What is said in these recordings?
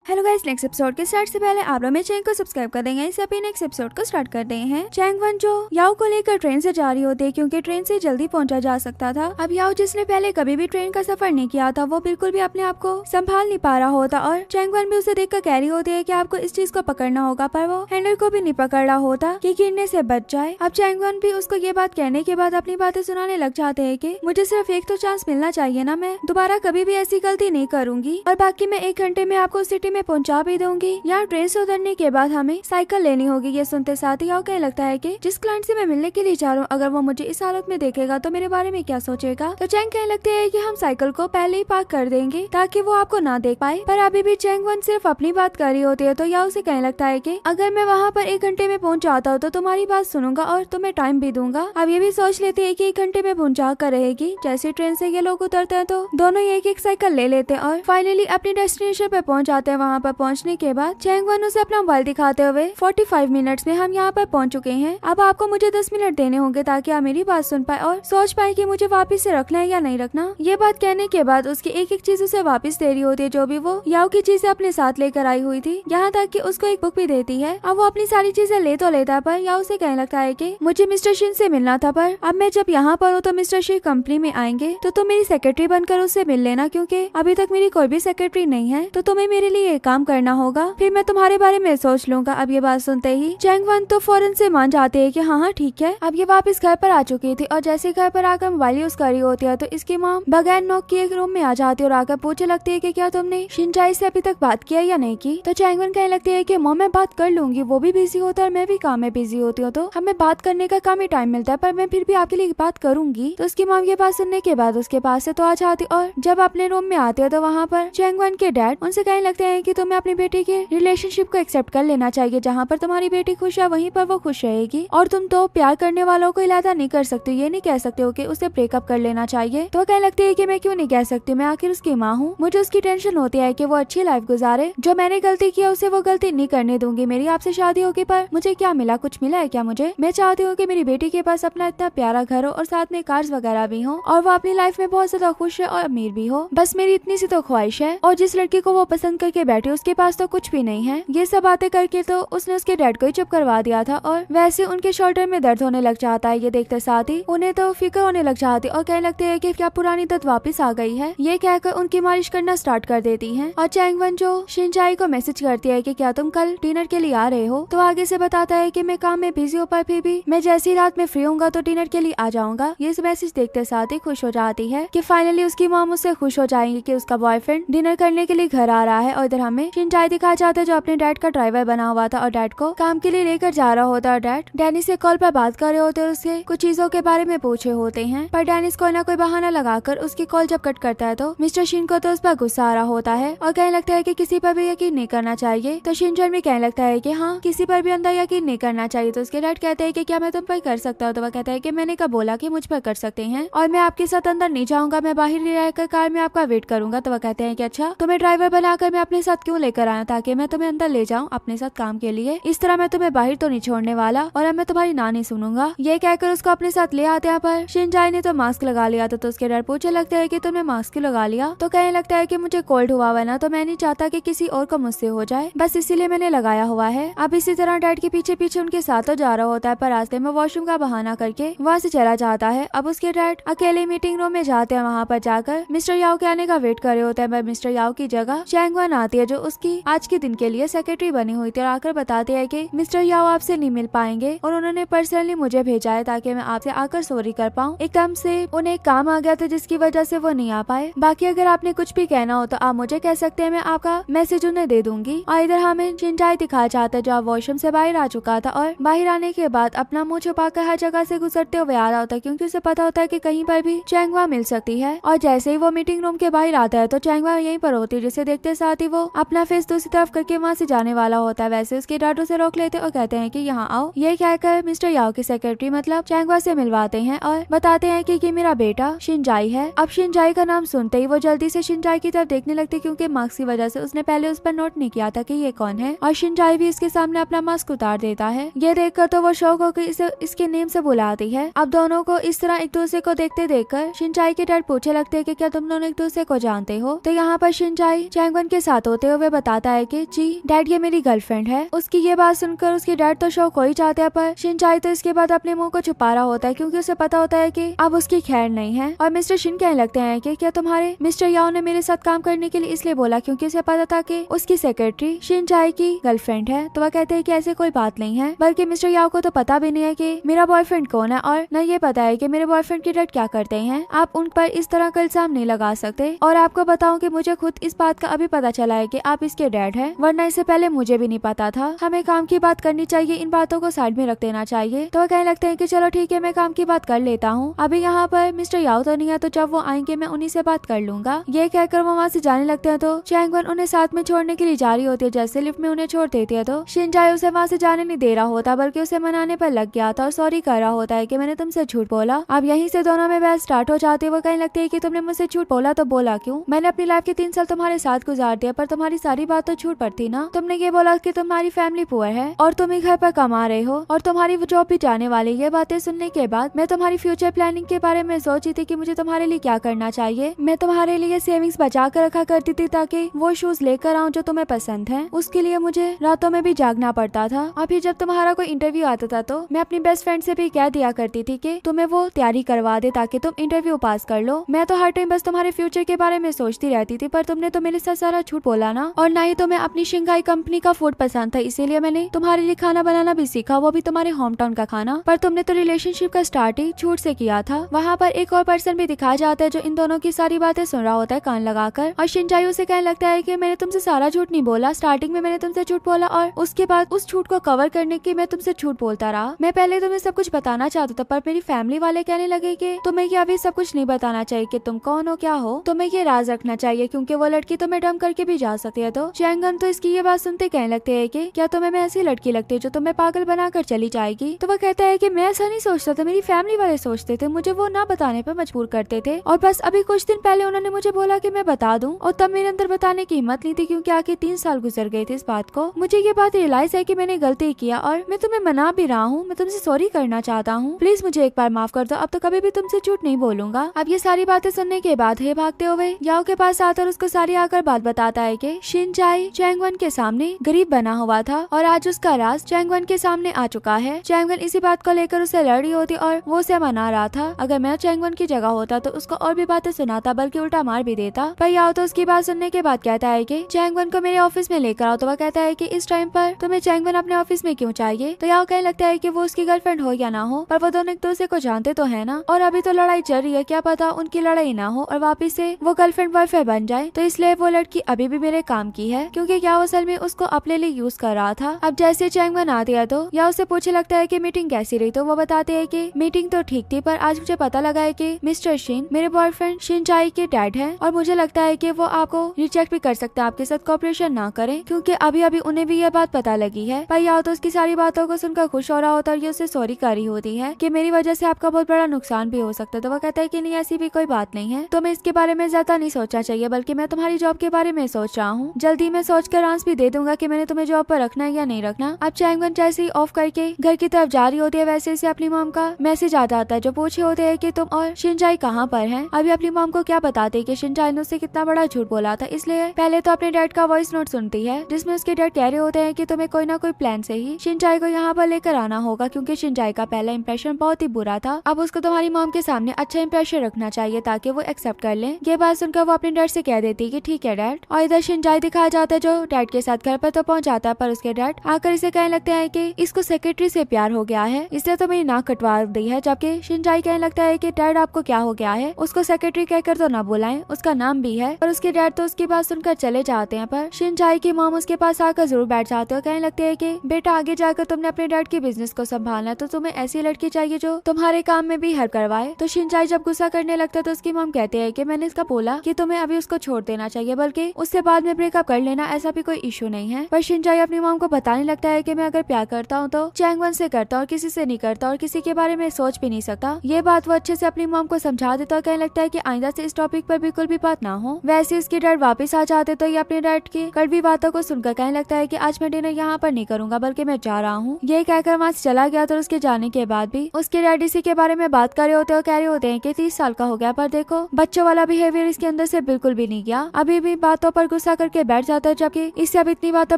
Hello guys, next episode के start से पहले आप लोग मेरे चैनल को सब्सक्राइब कर देंगे। इससे अभी नेक्स्ट एपिसोड को स्टार्ट करते हैं। चैंग वन जो याओ को लेकर ट्रेन से जा रही होती है क्योंकि ट्रेन से जल्दी पहुंचा जा सकता था। अब याओ जिसने पहले कभी भी ट्रेन का सफर नहीं किया था वो बिल्कुल भी अपने आप को संभाल नहीं पा रहा होता और चैंग वन भी उसे देखकर कह रही होती है कि आपको इस चीज को पकड़ना होगा, पर वो हैंडल को भी नहीं पकड़ रहा होता कि गिरने से बच जाए। अब चैंग वन भी उसको ये बात कहने के बाद अपनी बातें सुनाने लग जाते हैं कि मुझे सिर्फ एक तो चांस मिलना चाहिए ना, मैं दोबारा कभी भी ऐसी गलती नहीं करूंगी और बाकी मैं 1 घंटे में आपको सिटी में पहुंचा भी दूंगी। यहाँ ट्रेन से उतरने के बाद हमें साइकिल लेनी होगी। ये सुनते साथ ही कहने लगता है कि जिस क्लाइंट से मैं मिलने के लिए जा रहा हूँ अगर वो मुझे इस हालत में देखेगा तो मेरे बारे में क्या सोचेगा। तो चैंग कहने लगते हैं कि हम साइकिल को पहले ही पार्क कर देंगे ताकि वो आपको ना देख पाए, पर अभी भी चैंग वन सिर्फ अपनी बात कर रही होती है। तो याओ उसे कहने लगता है कि अगर मैं वहाँ पर 1 घंटे में पहुँच जाता हूँ तो तुम्हारी बात सुनूंगा और तुम्हें टाइम भी दूंगा। अब ये भी सोच लेते है कि 1 घंटे में पहुँचा कर रहेगी। जैसे ट्रेन से ये लोग उतरते हैं तो दोनों एक साइकिल ले लेते हैं और फाइनली अपने डेस्टिनेशन पे पहुँच जाते हैं। वहाँ पर पहुँचने के बाद चैंग वन उसे अपना मोबाइल दिखाते हुए 45 मिनट्स में हम यहाँ पर पहुँच चुके हैं। अब आपको मुझे 10 मिनट देने होंगे ताकि आप मेरी बात सुन पाए और सोच पाए कि मुझे वापस से रखना है या नहीं रखना। ये बात कहने के बाद उसकी एक चीज उसे वापस दे रही होती है जो भी वो याओ की चीजें अपने साथ लेकर आई हुई थी, यहाँ तक कि उसको एक बुक भी देती है। अब वो अपनी सारी चीजें ले तो लेता पर याओ उसे कहने लगता है कि मुझे मिस्टर शिन से मिलना था, पर अब मैं जब यहाँ पर हूँ तो मिस्टर शिन कंपनी में आएंगे तो तुम मेरी सेक्रेटरी बनकर उससे मिल लेना, क्योंकि अभी तक मेरी कोई भी सेक्रेटरी नहीं है तो तुम्हें मेरे लिए ये काम करना होगा, फिर मैं तुम्हारे बारे में सोच लूंगा। अब ये बात सुनते ही चैंग वन तो फौरन से मान जाते हैं कि हाँ ठीक है। अब ये वापस घर पर आ चुकी थी और जैसे घर पर आकर मोबाइल यूज कर रही होती है तो इसकी माँ बगैर नॉक के एक रूम में आ जाती है और आकर पूछने लगती है कि क्या तुमने शिनचाई से अभी तक बात किया या नहीं की। तो चैंग वन कहने लगती है कि मॉम मैं बात कर लूंगी, वो भी बिजी होता है और मैं भी काम में बिजी होती हूँ तो हमें बात करने का काम ही टाइम मिलता है, पर मैं फिर भी आपके लिए बात करूंगी। तो उसकी मॉम ये बात सुनने के बाद उसके पास से तो आ जाती और जब अपने रूम में आते हो तो वहाँ पर चैंग वन के डैड उनसे कहने लगते हैं कि तुम्हें अपनी बेटी के रिलेशनशिप को एक्सेप्ट कर लेना चाहिए। जहाँ पर तुम्हारी बेटी खुश है वहीं पर वो खुश रहेगी और तुम तो प्यार करने वालों को इलादा नहीं कर सकते, ये नहीं कह सकते हो कि उसे ब्रेकअप कर लेना चाहिए। तो कहने लगती है कि मैं क्यों नहीं कह सकती, मैं आखिर उसकी माँ हूँ, मुझे उसकी टेंशन होती है कि वो अच्छी लाइफ गुजारे। जो मैंने गलती की उसे वो गलती नहीं करने दूंगी। मेरी आपसे शादी होगी पर मुझे क्या मिला, कुछ मिला है क्या मुझे? मैं चाहती हूँ कि मेरी बेटी के पास अपना इतना प्यारा घर हो और साथ में कार्स वगैरह भी हो और वो अपनी लाइफ में बहुत ज्यादा खुश है और अमीर भी हो, बस मेरी इतनी सी तो ख्वाहिश है। और जिस लड़की को वो पसंद करके बैठी उसके पास तो कुछ भी नहीं है। ये सब बातें करके तो उसने उसके डैड को ही चुप करवा दिया था और वैसे उनके शोल्डर में दर्द होने लग जाता है। ये देखते साथ ही उन्हें तो फिक्र होने लग जाती और कहने लगते हैं कि क्या पुरानी दर्द वापस आ गई है। ये कहकर उनकी मालिश करना स्टार्ट कर देती हैं और चैंग वन जो शिनचाई को मैसेज करती है कि क्या तुम कल डिनर के लिए आ रहे हो, तो आगे से बताता है कि मैं काम में बिजी हूँ पर फिर भी मैं जैसी ही रात में फ्री होऊंगा तो डिनर के लिए आ जाऊंगा। ये मैसेज देखते साथ ही खुश हो जाती है कि फाइनली उसकी मॉम उससे खुश हो जाएंगी कि उसका बॉयफ्रेंड डिनर करने के लिए घर आ रहा है। और इधर हमें शिनचाई दिखाया जाता है जो अपने डैड का ड्राइवर बना हुआ था और डैड को काम के लिए लेकर जा रहा होता है। डैड डैनी से कॉल पर बात कर रहे होते और उससे कुछ चीजों के बारे में पूछे होते हैं, पर डैनिस कोई ना कोई बहाना लगाकर उसकी कॉल जब कट करता है तो मिस्टर शिन को तो उस पर गुस्सा आ रहा होता है और कहने लगता है कि किसी पर भी यकीन नहीं करना चाहिए। तो शिनचन भी कहने लगता है कि हाँ किसी पर भी अंदर यकीन नहीं करना चाहिए। तो उसके डैड कहते हैं कि क्या मैं तुम पर कर सकता हूँ? तो वह कहता है कि मैंने कब बोला कि मुझ पर कर सकते हैं और मैं आपके साथ अंदर नहीं जाऊंगा, मैं बाहर ही रहकर कार में आपका वेट करूंगा। तो वह कहते हैं कि अच्छा तुम्हें ड्राइवर बनाकर मैं अपने साथ क्यों लेकर आया, ताकि मैं तुम्हें अंदर ले जाऊँ अपने साथ काम के लिए, इस तरह मैं तुम्हें बाहर तो नहीं छोड़ने वाला और अब मैं तुम्हारी ना नहीं सुनूंगा। ये कहकर उसको अपने साथ ले आते हैं पर शिनचाई ने तो मास्क लगा लिया था। तो उसके डर पूछने लगता है कि तुमने मास्क क्यों लगा लिया? तो कहने लगता है कि मुझे कोल्ड हुआ हुआ ना, तो मैं नहीं चाहता कि किसी और को मुझसे हो जाए, बस इसीलिए मैंने लगाया हुआ है। अब इसी तरह डैड के पीछे पीछे उनके साथ तो जा रहा होता है पर रास्ते में वॉशरूम का बहाना करके वहाँ से चला जाता है। अब उसके डैड अकेले मीटिंग रूम में जाते हैं, वहाँ पर जाकर मिस्टर याओ के आने का वेट कर रहे होते हैं। पर मिस्टर याओ की जगह चैंग वन आती है जो उसकी आज के दिन के लिए सेक्रेटरी बनी हुई थी और आकर बताते हैं कि मिस्टर याओ आपसे नहीं मिल पाएंगे और उन्होंने पर्सनली मुझे भेजा है ताकि मैं आपसे आकर सॉरी कर पाऊँ। एकदम से उन्हें काम आ गया था जिसकी वजह से वो नहीं आ पाए। बाकी अगर आपने कुछ भी कहना हो तो आप मुझे कह सकते हैं, मैं आपका मैसेज उन्हें दे दूंगी। और इधर हमें शिनचाई दिखाया जाता है जो वॉशरूम से बाहर आ चुका था और बाहर आने के बाद अपना मुंह छुपाकर हर जगह से गुजरते हुए आ रहा होता है क्योंकि उसे पता होता है कि कहीं पर भी चैंगवा मिल सकती है। और जैसे ही वो मीटिंग रूम के बाहर आता है तो चैंगवा यहीं पर होती है, जिसे देखते साथ ही वो अपना फेस दूसरी तरफ करके वहाँ से जाने वाला होता है। वैसे उसके डैड उसे रोक लेते और कहते हैं कि यहाँ आओ। ये कहकर मिस्टर याओ की सेक्रेटरी मतलब चैंगवा से मिलवाते हैं और बताते हैं कि मेरा बेटा शिनचाई है। अब शिनचाई का नाम सुनते ही वो जल्दी से शिनचाई की तरफ देखने लगती क्योंकि मास्क की वजह से उसने पहले उस पर नोट नहीं किया था कि ये कौन है। और शिनचाई भी इसके सामने अपना मास्क उतार देता है। ये देखकर तो वो शौक होकर इसे इसके नेम से बुलाती है। अब दोनों को इस तरह एक दूसरे को देखते देखकर शिनचाई के डैड पूछे लगते हैं कि क्या तुम दोनों एक दूसरे को जानते हो? तो यहाँ पर शिनचाई चैंग वन के साथ रोते हुए बताता है कि जी डैड ये मेरी गर्लफ्रेंड है। उसकी ये बात सुनकर उसके डैड तो शौक हो ही जाते हैं, पर शिनचाई तो इसके बाद अपने मुंह को छुपा रहा होता है क्योंकि उसे पता होता है कि अब उसकी खैर नहीं है। और मिस्टर शिन कहने लगते हैं कि क्या तुम्हारे मिस्टर याओ ने मेरे साथ काम करने के लिए इसलिए बोला क्योंकि उसे पता था कि उसकी सेक्रेटरी शिनचाई की गर्लफ्रेंड है। तो वह कहते हैं कि ऐसे कोई बात नहीं है, बल्कि मिस्टर याओ को तो पता भी नहीं है कि मेरा बॉयफ्रेंड कौन है और न ये पता है कि मेरे बॉयफ्रेंड के डैड क्या करते हैं। आप उन पर इस तरह का इल्जाम नहीं लगा सकते। और आपको बताऊं कि मुझे खुद इस बात का अभी पता चला है कि आप इसके डैड हैं, वरना इससे पहले मुझे भी नहीं पता था। हमें काम की बात करनी चाहिए, इन बातों को साइड में रख देना चाहिए। तो वह कहने लगते हैं कि चलो ठीक है, मैं काम की बात कर लेता हूँ। अभी यहाँ पर मिस्टर याओ तो नहीं है, तो जब वो आएंगे मैं उन्हीं से बात कर लूंगा। ये कहकर वो वहाँ से जाने लगते हैं। तो चैंग वन उन्हें साथ में छोड़ने के लिए जा रही होती है। जैसे लिफ्ट में उन्हें छोड़ देती है तो शिनचाई उसे वहाँ से जाने नहीं दे रहा होता, बल्कि उसे मनाने पर लग गया था और सॉरी कर रहा होता है कि मैंने तुमसे झूठ बोला। अब यहीं से दोनों में बहस स्टार्ट हो जाती है। वो कहने लगती है कि तुमने मुझसे झूठ बोला तो बोला क्यों? मैंने अपनी लाइफ के 3 साल तुम्हारे साथ गुजार दिया, पर तुम्हारी सारी बात तो झूठ पर थी ना। तुमने ये बोला कि तुम्हारी फैमिली पुअर है और तुम ही घर पर कमा रहे हो और तुम्हारी जॉब भी जाने वाली। ये बातें सुनने के बाद मैं तुम्हारी फ्यूचर प्लानिंग के बारे में सोची थी कि मुझे तुम्हारे लिए क्या करना चाहिए। मैं तुम्हारे लिए सेविंग्स बचा कर रखा करती थी ताकि वो शूज लेकर आऊं जो तुम्हें पसंद है। उसके लिए मुझे रातों में भी जागना पड़ता था। अभी जब तुम्हारा कोई इंटरव्यू आता था तो मैं अपनी बेस्ट फ्रेंड से भी कह दिया करती थी कि तुम्हें वो तैयारी करवा दे ताकि तुम इंटरव्यू पास कर लो। मैं तो हर टाइम बस तुम्हारे फ्यूचर के बारे में सोचती रहती थी, पर तुमने तो मेरे साथ सारा झूठ बोला ना। और ना ही तुम्हें अपनी शंघाई कंपनी का फूड पसंद था, इसीलिए मैंने तुम्हारे लिए खाना बनाना भी सीखा, वो भी तुम्हारे होम टाउन का खाना। पर तुमने तो रिलेशनशिप का स्टार्ट ही झूठ से किया था। वहाँ पर एक और पर्सन भी दिखाया जाता है जो इन दोनों की सारी बातें सुन रहा होता है कान लगाकर। और शिनचाई उसे कहने लगता है कि मैंने तुमसे सारा झूठ नहीं बोला, स्टार्टिंग में मैंने तुमसे झूठ बोला और उसके बाद उस झूठ को कवर करने की मैं तुमसे झूठ बोलता रहा। मैं पहले तुम्हें सब कुछ बताना चाहता था, पर मेरी फैमिली वाले कहने लगे कि तुम्हें ये अभी सब कुछ नहीं बताना चाहिए कि तुम कौन हो, क्या हो, तुम्हें ये राज रखना चाहिए क्योंकि वो लड़की तुम्हें डम करके भी जा सकती है। तो चैंगन तो इसकी ये बात सुनते कहने लगते है कि क्या तुम्हें मैं ऐसी लड़की लगती है जो तुम्हें पागल बनाकर चली जाएगी? तो वह कहता है कि मैं ऐसा नहीं सोचता था, मेरी फैमिली वाले सोचते थे, मुझे वो ना बताने पर मजबूर करते थे और बस अभी कुछ दिन पहले उन्होंने मुझे बोला कि मैं बता दूं और तब मेरे अंदर बताने की हिम्मत नहीं थी क्योंकि आगे 3 साल गुजर गए थे इस बात को। मुझे ये बात रियलाइज है कि मैंने गलती किया और मैं तुम्हें मना भी रहा हूँ, मैं तुमसे सॉरी करना चाहता हूँ, प्लीज मुझे एक बार माफ कर दो, अब तो कभी भी तुमसे झूठ नहीं बोलूंगा। अब ये सारी बातें सुनने के बाद हे भागते हुए याओ के पास आकर उसको सारी आकर बात बताता है कि शिनचाई चैंगवन के सामने गरीब बना हुआ था और आज उसका राज चैंगवन के सामने आ चुका है। चैंगवन इसी बात को लेकर उसे लड़ रही होती और वो उसे मना रहा था। अगर मैं चैंगवन की जगह होता तो उसको और भी बातें सुनाता, बल्कि उल्टा मार भी देता। पर याओ तो उसकी बात सुनने के बाद कहता है कि चैंगवन को मेरे ऑफिस में लेकर आओ। तो वह कहता है कि इस टाइम पर तुम्हें चैंगवन अपने ऑफिस में क्यों चाहिए? तो याओ कहने लगता है कि वो उसकी गर्लफ्रेंड हो या ना हो, पर वो दोनों एक दूसरे को जानते तो है ना, और अभी तो लड़ाई चल रही है, क्या पता उनकी लड़ाई ना हो और वापिस से वो गर्लफ्रेंड बॉयफ्रेंड बन जाए। तो इसलिए वो लड़की अभी भी मेरे काम की है क्योंकि याओ असल में उसको अपने लिए यूज कर रहा था। अब जैसे चैंगवन आती है तो याओ से पूछने लगता है कि मीटिंग कैसी रही? तो वो बताते हैं कि मीटिंग तो ठीक थी, पर आज मुझे पता लगा है कि मिस्टर शिन मेरे बॉयफ्रेंड शिनचाई के डैड हैं और मुझे लगता है कि वो आपको रिजेक्ट भी कर सकते हैं, आपके साथ कोऑपरेशन ना करें क्योंकि अभी अभी उन्हें भी ये बात पता लगी है। पर याओ तो उसकी सारी बातों को सुनकर खुश हो रहा होता है और ये उसे सॉरी कर रही होती है कि मेरी वजह से आपका बहुत बड़ा नुकसान भी हो सकता है। तो वो कहता है कि नहीं ऐसी भी कोई बात नहीं है, तुम्हें इसके बारे में ज्यादा नहीं सोचना चाहिए, बल्कि मैं तुम्हारी जॉब के बारे में सोच रहा हूँ। जल्दी मैं सोचकर आंसर भी दे दूंगा कि मैंने तुम्हें जॉब पर रखना है या नहीं रखना। अब चैंगवन जैसे ही ऑफ करके घर की तरफ जा रही होती है वैसे से अपनी मॉम का मैसेज आ जाता है जो पूछे होते हैं कि तुम और शिनचाई कहाँ पर हैं। अभी अपनी मॉम को क्या बताते कि शिनचाई ने उससे कितना बड़ा झूठ बोला था, इसलिए पहले तो अपने डैड का वॉइस नोट सुनती है जिसमें उसके डैड कह रहे होते हैं कि तुम्हें कोई ना कोई प्लान से ही शिनचाई को यहाँ पर लेकर आना होगा क्योंकि शिनचाई का पहला इंप्रेशन बहुत ही बुरा था। अब उसको तुम्हारी मॉम के सामने अच्छा इंप्रेशन रखना चाहिए ताकि वो एक्सेप्ट कर ले। ये बात सुनकर वो अपने डैड से कह देती कि ठीक है डैड। और इधर शिनचाई दिखाया जाता है जो डैड के साथ घर पर तो पहुंच जाता है, पर उसके डैड आकर इसे कहने लगते हैं कि इसको सेक्रेटरी से प्यार हो गया है, इसलिए तो मेरी नाक कटवा दी है। जबकि शिनचाई कहने लगता है कि डैड आपको क्या हो गया है, उसको सेक्रेटरी कहकर तो ना बुलाएं, उसका नाम भी है। और उसके डैड तो उसकी बात सुनकर चले जाते हैं, पर शिनचाई की मॉम उसके पास आकर जरूर बैठ जाते हो, कहने लगते हैं कि बेटा आगे जाकर तुमने अपने डैड के बिजनेस को संभालना है तो तुम्हें ऐसी लड़की चाहिए जो तुम्हारे काम में भी हेल्प करवाए। तो शिनचाई जब गुस्सा करने लगता है तो उसकी मॉम कहते हैं कि मैंने इसका बोला कि तुम्हें अभी उसको छोड़ देना चाहिए, बल्कि उससे बाद में ब्रेकअप कर लेना, ऐसा भी कोई इशू नहीं है। पर शिनचाई अपनी मॉम को बताने लगता है कि मैं अगर प्यार करता हूँ तो चैंगवन से करता और किसी से नहीं करता और किसी के बारे में सोच भी नहीं सकता। ये बात वो अच्छे से अपनी मॉम को समझा देता और कहने लगता है कि आइंदा से इस टॉपिक पर बिल्कुल भी बात ना हो। वैसे उसके डैड वापस आ जाते तो ये अपने डैड की कड़वी बातों को सुनकर कहने लगता है कि आज मैं डिनर यहाँ पर नहीं करूंगा बल्कि मैं जा रहा हूँ। ये कहकर वहाँ से चला गया। तो उसके जाने के बाद भी उसके डैड इसी के बारे में बात कर रहे होते और कह रहे होते हैं कि 30 साल का हो गया, पर देखो बच्चों वाला बिहेवियर इसके अंदर से बिल्कुल भी नहीं गया, अभी भी बातों पर गुस्सा गुस्सा करके बैठ जाता है, जबकि इससे अब इतनी बातों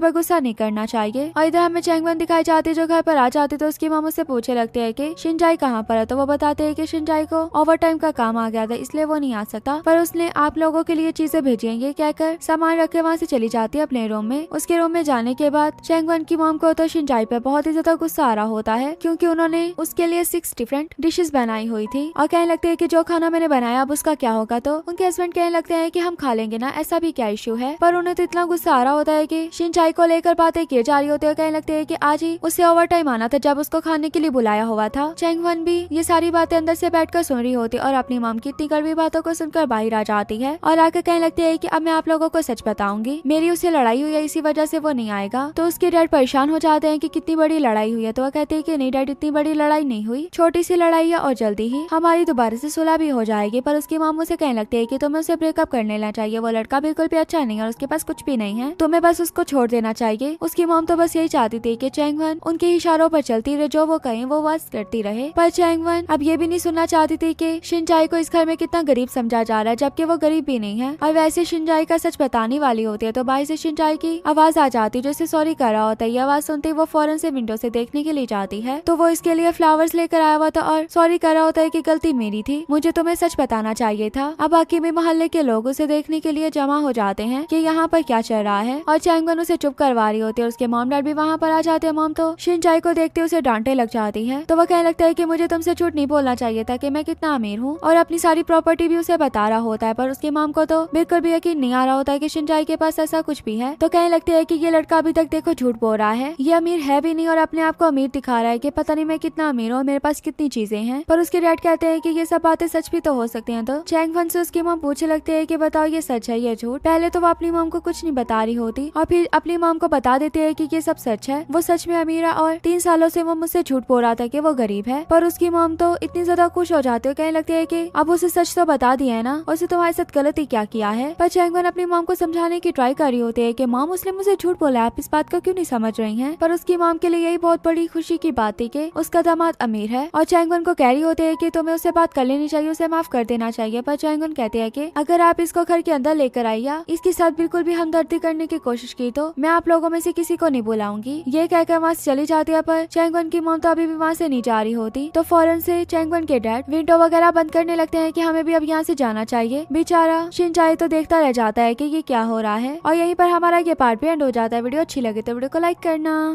पर गुस्सा नहीं करना चाहिए। और इधर हमें चैंगवन दिखाई जाती है जो घर पर आ जाती, तो उसकी मॉम उससे पूछे लगती है कि शिनजाई कहाँ पर है। तो वो बताते हैं कि शिनजाई को ओवर टाइम का काम आ गया था, इसलिए वो नहीं आ सकता, पर उसने आप लोगों के लिए चीजें भेजी हैं। ये कहकर सामान रख के वहाँ से चली जाती है अपने रूम में। उसके रूम में जाने के बाद चैंगवन की मॉम को तो शिनजाई पे बहुत ही ज्यादा गुस्सा आ रहा होता है, क्योंकि उन्होंने उसके लिए 6 डिफरेंट डिशेस बनाई हुई थी और कहने लगते हैं कि जो खाना मैंने बनाया अब उसका क्या होगा। तो उनके हस्बैंड कहने लगते हैं कि हम खा लेंगे ना, ऐसा भी क्या इश्यू है। पर उन्हें तो इतना गुस्सा आ रहा होता है कि शिनजाई को लेकर बातें की जा रही होती है। कहने लगते हैं कि आज ही उससे ओवर टाइम आना था जब उसको खाने के लिए बुलाया हुआ था। चैंगवन भी ये सारी बातें अंदर से बैठकर सुन रही होती और अपनी मॉम की इतनी कड़वी बातों को सुनकर बाहर आ जाती है और आकर कहने लगती है कि अब मैं आप लोगों को सच बताऊंगी, मेरी उससे लड़ाई हुई है, इसी वजह से वो नहीं आएगा। तो उसके डैड परेशान हो जाते हैं कि कितनी बड़ी लड़ाई हुई है। तो वो कहते हैं कि नहीं डैड, इतनी बड़ी लड़ाई नहीं हुई, छोटी सी लड़ाई है और जल्दी ही हमारी दोबारा से सुलह भी हो जाएगी। पर उसकी मॉम उसे कहने लगती है कि तुम्हें उसे ब्रेकअप कर लेना चाहिए, वो लड़का बिल्कुल भी अच्छा नहीं है और उसके पास कुछ भी नहीं है, तुम्हें बस उसको छोड़ देना चाहिए। उसकी मॉम तो बस यही चाहती थी कि चैंगवन उनके इशारों पर चलती रहे, जो वो कहें वो बस करती रहे। पर चैंगवन अब ये भी नहीं सुनना चाहती थी कि शिनजाई को इस घर में कितना गरीब समझा जा रहा है, जबकि वो गरीब भी नहीं है। और वैसे शिनजाई का सच बताने वाली होती है तो बाहर से शिनजाई की आवाज आ जाती है जो इसे सॉरी कर रहा होता है। ये आवाज सुनते ही वो फौरन से विंडो से देखने के लिए जाती है, तो वो इसके लिए फ्लावर्स लेकर आया हुआ था और सॉरी कर रहा होता है कि गलती मेरी थी, मुझे तुम्हें सच बताना चाहिए था। अब बाकी में मोहल्ले के लोग उसे देखने के लिए जमा हो जाते हैं कि यहाँ पर क्या चल रहा है और चैंगवन उसे चुप करवा रही होती है। उसके मॉम डैड भी वहाँ पर आ जाते हैं। मॉम तो शिनजाई को देखते उसे डांटे लग जाती है, तो वो कहने लगता है कि मुझे तुमसे झूठ नहीं बोलना चाहिए था कि मैं कितना अमीर हूँ, और अपनी सारी प्रॉपर्टी भी उसे बता रहा होता है। पर उसकी मॉम को तो बिल्कुल भी यकीन नहीं आ रहा होता है कि शिनजाई के पास ऐसा कुछ भी है। तो कहने लगते है कि ये लड़का अभी तक देखो झूठ बोल रहा है, ये अमीर है भी नहीं और अपने आप को अमीर दिखा रहा है कि पता नहीं मैं कितना अमीर हूँ, मेरे पास कितनी चीजें हैं। पर उसके डैड कहते हैं कि ये सब बातें सच भी तो हो सकती हैं। तो चैंगवन से उसकी मॉम पूछने लगती है कि बताओ ये सच है ये झूठ। पहले तो वो अपनी मॉम को कुछ नहीं बता रही होती और फिर अपनी मॉम को बता देती है कि ये सब सच है, वो सच में अमीर है और 3 सालों से वो मुझसे झूठ बोल रहा था कि वो गरीब है। पर उसकी मॉम तो इतनी ज्यादा खुश हो जाती है, कहने लगती है कि अब उसे सच तो बता दिया है ना, उसे तुम्हारे साथ गलती क्या किया है। पर चैंगवन अपनी मॉम को समझाने की ट्राई कर रही होती है कि मॉम उसने मुझे झूठ बोला, आप इस बात को क्यों नहीं समझ रही हैं। पर उसकी मॉम के लिए यही बहुत बड़ी खुशी की बात थी कि उसका दामाद अमीर है और चैंगवन को कह रही होती है कि तुम्हें उससे बात कर लेनी चाहिए, उसे माफ कर देना चाहिए। पर चैंगवन कहते हैं कि अगर आप इसको घर के अंदर लेकर आई या इसके साथ बिल्कुल भी हमदर्दी करने की कोशिश की तो मैं आप लोगों में से किसी को नहीं बुलाऊंगी। ये कहकर वहाँ से चली जाती है। पर चैंगवन की मॉम तो अभी भी वहाँ से नहीं जा रही होती, तो फौरन से चैंगवन के डैड विंडो वगैरह बंद करने लगते हैं कि हमें भी अब यहाँ से जाना चाहिए। बेचारा शिनजाई तो देखता रह जाता है कि ये क्या हो रहा है। और यहीं पर हमारा ये पार्ट भी एंड हो जाता है। वीडियो अच्छी लगे तो वीडियो को लाइक करना।